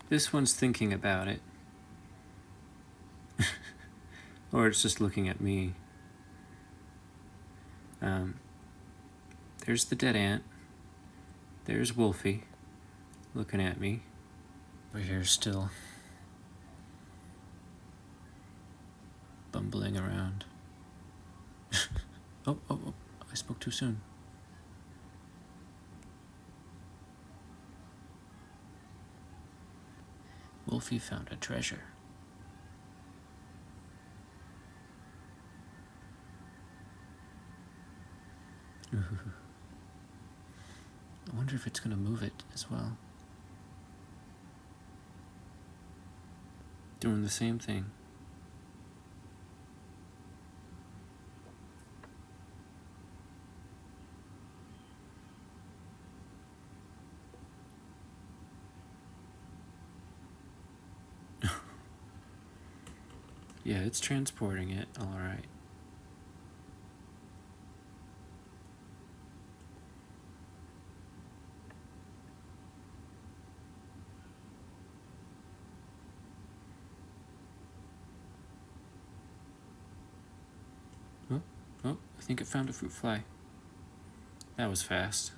This one's thinking about it. Or it's just looking at me. There's the dead ant. There's Wolfie looking at me. We're here still, bumbling around. Oh, I spoke too soon. Wolfie found a treasure. I wonder if it's going to move it as well. Doing the same thing. Yeah, it's transporting it, all right. Oh, I think it found a fruit fly. That was fast.